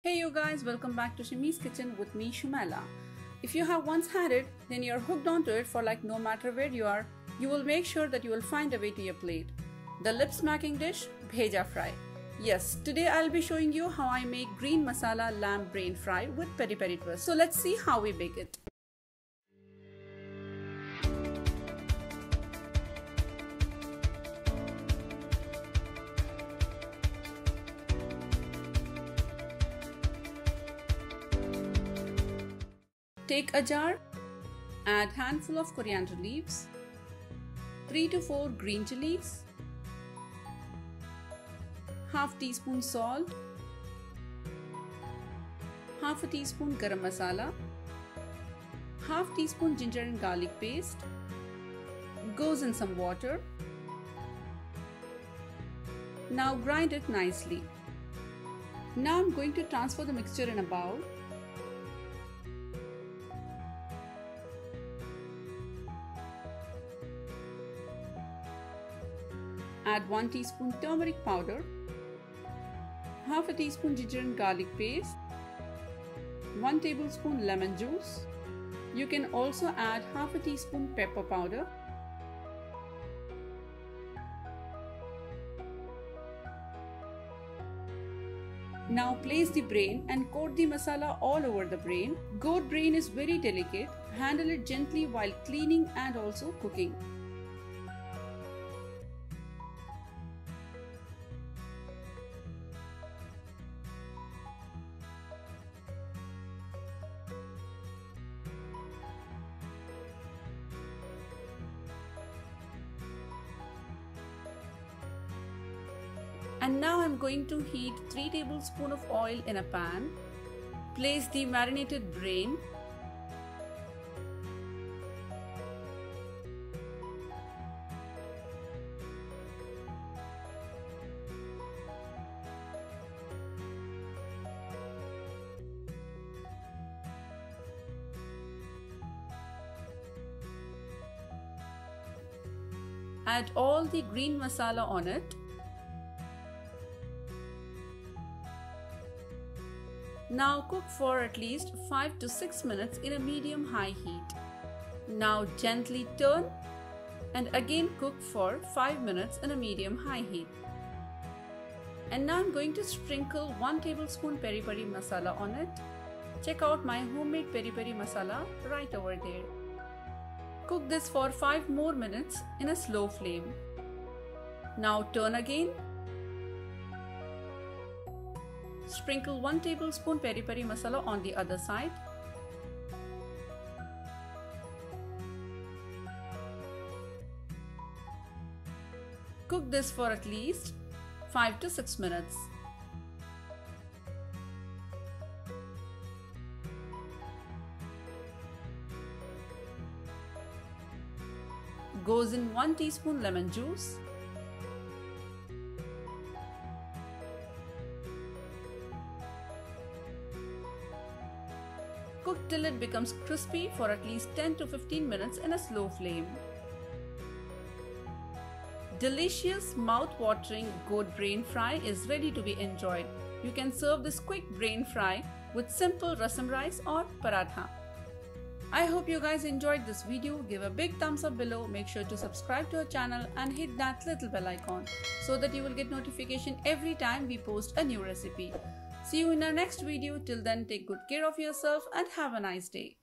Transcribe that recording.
Hey you guys, welcome back to Shimi's kitchen with me Shumaila. If you have once had it, then you're hooked onto it for like no matter where you are, you will make sure that you will find a way to your plate. The lip smacking dish, bheja fry. Yes, today I'll be showing you how I make green masala lamb brain fry with peri peri twist. So let's see how we bake it. Take a jar, add handful of coriander leaves, 3 to 4 green chilies, half teaspoon salt, half a teaspoon garam masala, half teaspoon ginger and garlic paste, goes in some water. Now grind it nicely. Now I'm going to transfer the mixture in a bowl. Add 1 teaspoon turmeric powder, half a teaspoon ginger and garlic paste, 1 tablespoon lemon juice. You can also add half a teaspoon pepper powder. Now place the brain and coat the masala all over the brain. Goat brain is very delicate. Handle it gently while cleaning and also cooking. And now I'm going to heat 3 tablespoons of oil in a pan. Place the marinated brain. Add all the green masala on it. Now cook for at least 5 to 6 minutes in a medium-high heat. Now gently turn and again cook for 5 minutes in a medium-high heat. And now I'm going to sprinkle 1 tablespoon peri peri masala on it. Check out my homemade peri peri masala right over there. Cook this for 5 more minutes in a slow flame. Now turn again. Sprinkle 1 tablespoon peri peri masala on the other side. Cook this for at least 5 to 6 minutes. Goes in 1 teaspoon lemon juice. Cook till it becomes crispy for at least 10 to 15 minutes in a slow flame. Delicious, mouth-watering goat brain fry is ready to be enjoyed. You can serve this quick brain fry with simple rasam rice or paratha. I hope you guys enjoyed this video. Give a big thumbs up below. Make sure to subscribe to our channel and hit that little bell icon so that you will get notification every time we post a new recipe. See you in our next video. Till then, take good care of yourself and have a nice day.